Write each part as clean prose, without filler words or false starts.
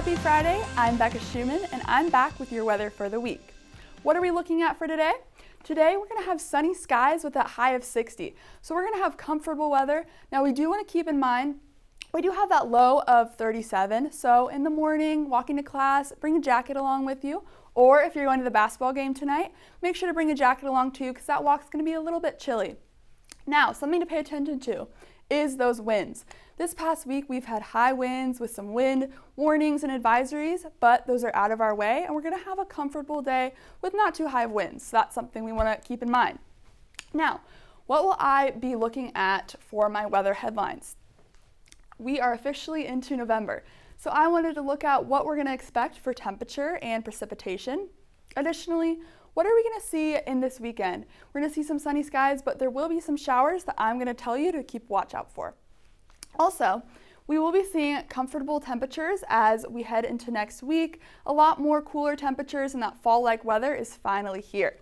Happy Friday, I'm Becca Schuman and I'm back with your weather for the week. What are we looking at for today? Today we're going to have sunny skies with a high of 60. So we're going to have comfortable weather. Now we do want to keep in mind we do have that low of 37. So in the morning, walking to class, bring a jacket along with you. Or if you're going to the basketball game tonight, make sure to bring a jacket along too because that walk's going to be a little bit chilly. Now, something to pay attention to is those winds. This past week, we've had high winds with some wind warnings and advisories, but those are out of our way, and we're going to have a comfortable day with not too high of winds. So that's something we want to keep in mind. Now, what will I be looking at for my weather headlines? We are officially into November, so I wanted to look at what we're going to expect for temperature and precipitation. Additionally, what are we going to see in this weekend? We're going to see some sunny skies, but there will be some showers that I'm going to tell you to keep watch out for. Also, we will be seeing comfortable temperatures as we head into next week. A lot more cooler temperatures and that fall-like weather is finally here.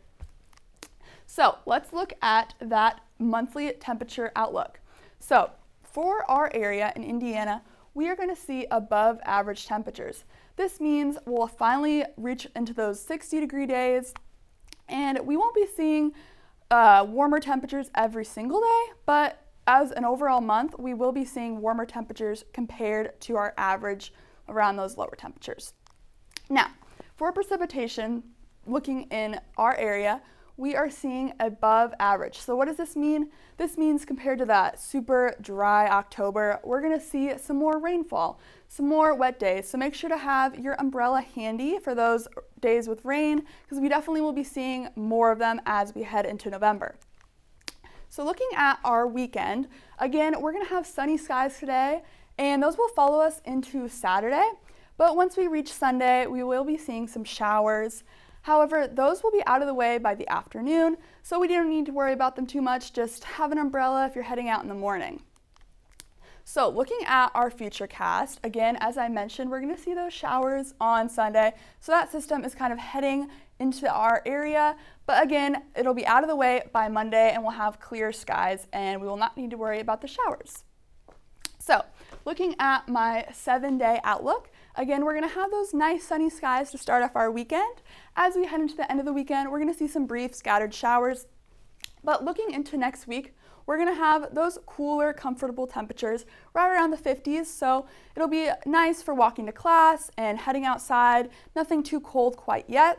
So let's look at that monthly temperature outlook. So for our area in Indiana, we are going to see above average temperatures. This means we'll finally reach into those 60-degree days, and we won't be seeing warmer temperatures every single day, but as an overall month, we will be seeing warmer temperatures compared to our average around those lower temperatures. Now, for precipitation, looking in our area, we are seeing above average. So what does this mean? This means compared to that super dry October, we're going to see some more rainfall, some more wet days. So make sure to have your umbrella handy for those days with rain, because we definitely will be seeing more of them as we head into November. So looking at our weekend, again, we're going to have sunny skies today, and those will follow us into Saturday. But once we reach Sunday, we will be seeing some showers. However, those will be out of the way by the afternoon, so we don't need to worry about them too much. Just have an umbrella if you're heading out in the morning. So looking at our futurecast, again, as I mentioned, we're going to see those showers on Sunday. So that system is kind of heading into our area, but again, it'll be out of the way by Monday and we'll have clear skies and we will not need to worry about the showers. So looking at my 7-day outlook, again, we're going to have those nice sunny skies to start off our weekend. As we head into the end of the weekend, we're going to see some brief scattered showers. But looking into next week, we're going to have those cooler, comfortable temperatures right around the 50s. So it'll be nice for walking to class and heading outside. Nothing too cold quite yet.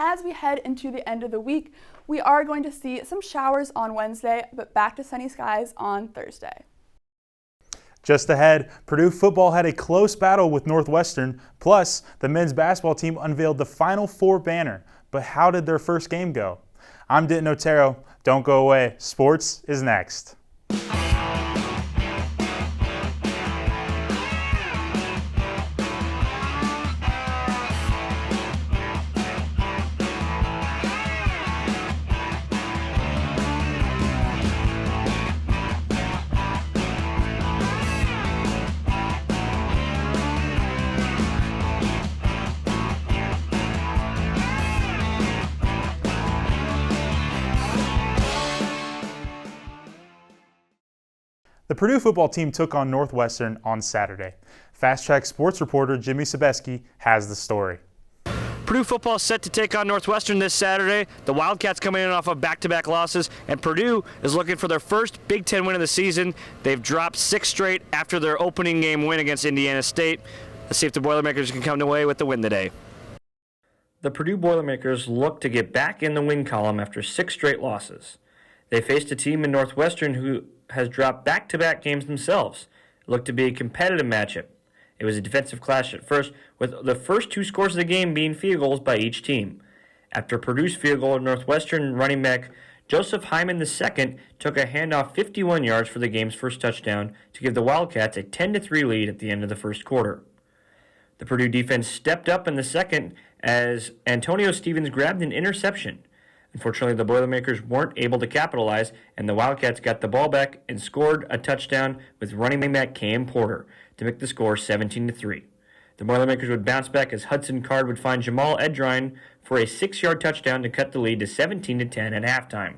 As we head into the end of the week, we are going to see some showers on Wednesday, but back to sunny skies on Thursday. Just ahead, Purdue football had a close battle with Northwestern, plus the men's basketball team unveiled the Final Four banner. But how did their first game go? I'm Denton Otero. Don't go away. Sports is next. The Purdue football team took on Northwestern on Saturday. Fast Track sports reporter Jimmy Sebeski has the story. Purdue football is set to take on Northwestern this Saturday. The Wildcats coming in off of back-to-back losses, and Purdue is looking for their first Big Ten win of the season. They've dropped 6 straight after their opening game win against Indiana State. Let's see if the Boilermakers can come away with the win today. The Purdue Boilermakers look to get back in the win column after 6 straight losses. They faced a team in Northwestern who has dropped back-to-back games themselves. It looked to be a competitive matchup. It was a defensive clash at first, with the first 2 scores of the game being field goals by each team. After Purdue's field goal, Northwestern running back Joseph Hyman II took a handoff 51 yards for the game's first touchdown to give the Wildcats a 10-3 lead at the end of the first quarter. The Purdue defense stepped up in the second as Antonio Stevens grabbed an interception. Unfortunately, the Boilermakers weren't able to capitalize, and the Wildcats got the ball back and scored a touchdown with running back Cam Porter to make the score 17-3. The Boilermakers would bounce back as Hudson Card would find Jamal Edrine for a 6-yard touchdown to cut the lead to 17-10 at halftime.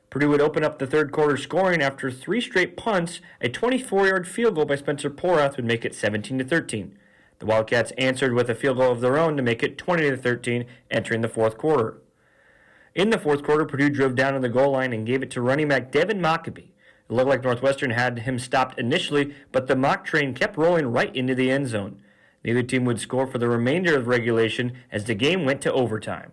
Purdue would open up the third quarter scoring after 3 straight punts. A 24-yard field goal by Spencer Porath would make it 17-13. The Wildcats answered with a field goal of their own to make it 20-13 entering the fourth quarter. In the fourth quarter, Purdue drove down to the goal line and gave it to running back Devin Mockabee. It looked like Northwestern had him stopped initially, but the mock train kept rolling right into the end zone. Neither team would score for the remainder of regulation as the game went to overtime.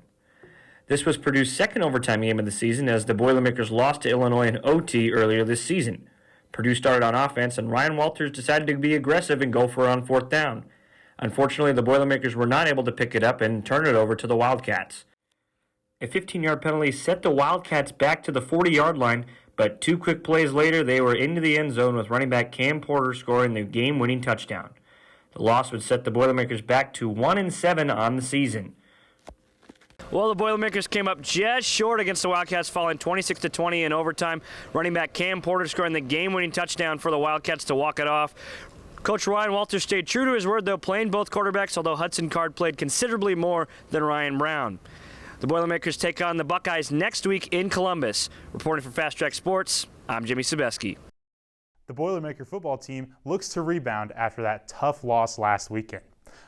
This was Purdue's second overtime game of the season as the Boilermakers lost to Illinois in OT earlier this season. Purdue started on offense and Ryan Walters decided to be aggressive and go for it on fourth down. Unfortunately, the Boilermakers were not able to pick it up and turn it over to the Wildcats. A 15-yard penalty set the Wildcats back to the 40-yard line, but 2 quick plays later, they were into the end zone with running back Cam Porter scoring the game-winning touchdown. The loss would set the Boilermakers back to 1-7 on the season. Well, the Boilermakers came up just short against the Wildcats, falling 26-20 in overtime. Running back Cam Porter scoring the game-winning touchdown for the Wildcats to walk it off. Coach Ryan Walters stayed true to his word, though, playing both quarterbacks, although Hudson Card played considerably more than Ryan Brown. The Boilermakers take on the Buckeyes next week in Columbus. Reporting for Fast Track Sports, I'm Jimmy Sebeski. The Boilermaker football team looks to rebound after that tough loss last weekend,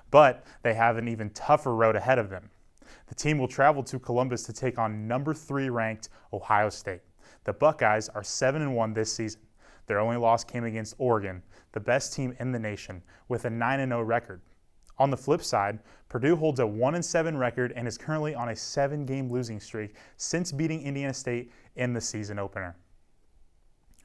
but they have an even tougher road ahead of them. The team will travel to Columbus to take on number 3 ranked Ohio State. The Buckeyes are 7-1 this season. Their only loss came against Oregon, the best team in the nation, with a 9-0 record. On the flip side, Purdue holds a 1-7 record and is currently on a 7-game losing streak since beating Indiana State in the season opener.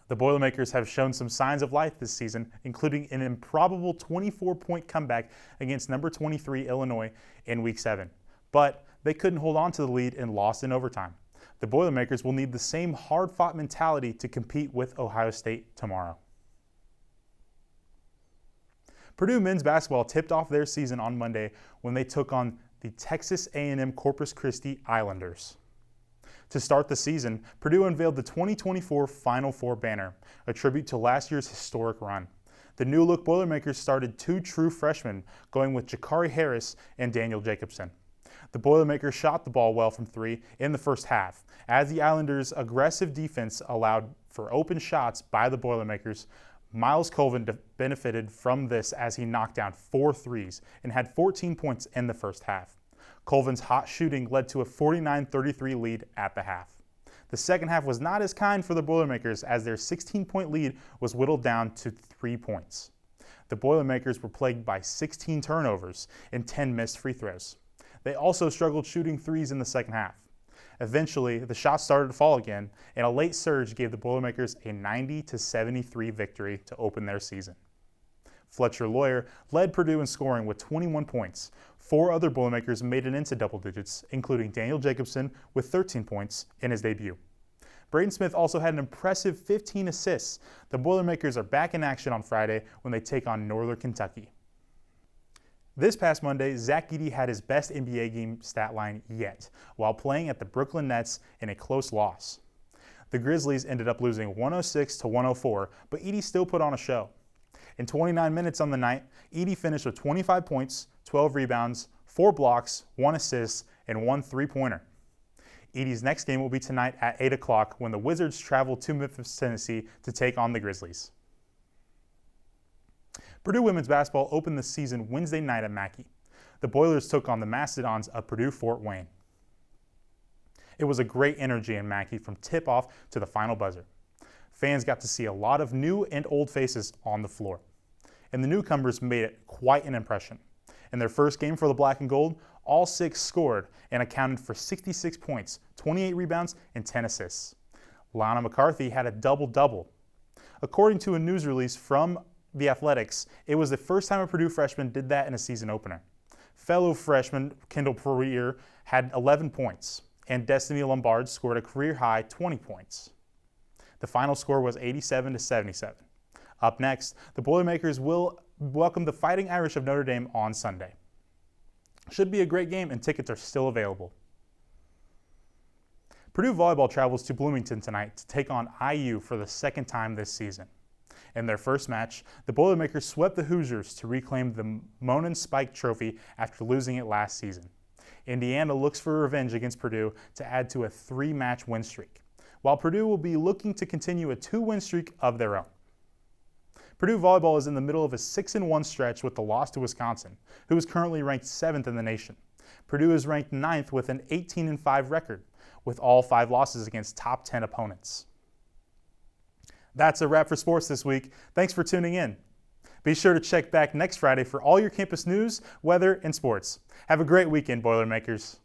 The Boilermakers have shown some signs of life this season, including an improbable 24-point comeback against number 23 Illinois in Week 7. But they couldn't hold on to the lead and lost in overtime. The Boilermakers will need the same hard-fought mentality to compete with Ohio State tomorrow. Purdue men's basketball tipped off their season on Monday when they took on the Texas A&M Corpus Christi Islanders. To start the season, Purdue unveiled the 2024 Final Four banner, a tribute to last year's historic run. The new-look Boilermakers started 2 true freshmen, going with Jakari Harris and Daniel Jacobson. The Boilermakers shot the ball well from 3 in the first half, as the Islanders' aggressive defense allowed for open shots by the Boilermakers. Miles Colvin benefited from this as he knocked down 4 threes and had 14 points in the first half. Colvin's hot shooting led to a 49-33 lead at the half. The second half was not as kind for the Boilermakers as their 16-point lead was whittled down to 3 points. The Boilermakers were plagued by 16 turnovers and 10 missed free throws. They also struggled shooting threes in the second half. Eventually, the shots started to fall again, and a late surge gave the Boilermakers a 90-73 victory to open their season. Fletcher Lawyer led Purdue in scoring with 21 points. 4 other Boilermakers made it into double digits, including Daniel Jacobson with 13 points in his debut. Braden Smith also had an impressive 15 assists. The Boilermakers are back in action on Friday when they take on Northern Kentucky. This past Monday, Zach Edey had his best NBA game stat line yet, while playing at the Brooklyn Nets in a close loss. The Grizzlies ended up losing 106-104, but Edey still put on a show. In 29 minutes on the night, Edey finished with 25 points, 12 rebounds, 4 blocks, 1 assist, and 1 three-pointer. Edey's next game will be tonight at 8 o'clock when the Wizards travel to Memphis, Tennessee to take on the Grizzlies. Purdue women's basketball opened the season Wednesday night at Mackey. The Boilers took on the Mastodons of Purdue Fort Wayne. It was a great energy in Mackey from tip-off to the final buzzer. Fans got to see a lot of new and old faces on the floor, and the newcomers made it quite an impression. In their first game for the Black and Gold, all 6 scored and accounted for 66 points, 28 rebounds, and 10 assists. Lana McCarthy had a double-double. According to a news release from The Athletics, it was the first time a Purdue freshman did that in a season opener. Fellow freshman Kendall Poirier had 11 points, and Destiny Lombard scored a career-high 20 points. The final score was 87-77. Up next, the Boilermakers will welcome the Fighting Irish of Notre Dame on Sunday. Should be a great game, and tickets are still available. Purdue volleyball travels to Bloomington tonight to take on IU for the second time this season. In their first match, the Boilermakers swept the Hoosiers to reclaim the Monin Spike Trophy after losing it last season. Indiana looks for revenge against Purdue to add to a 3-match win streak, while Purdue will be looking to continue a 2-win streak of their own. Purdue volleyball is in the middle of a 6-1 stretch with the loss to Wisconsin, who is currently ranked 7th in the nation. Purdue is ranked 9th with an 18-5 record, with all 5 losses against top 10 opponents. That's a wrap for sports this week. Thanks for tuning in. Be sure to check back next Friday for all your campus news, weather, and sports. Have a great weekend, Boilermakers.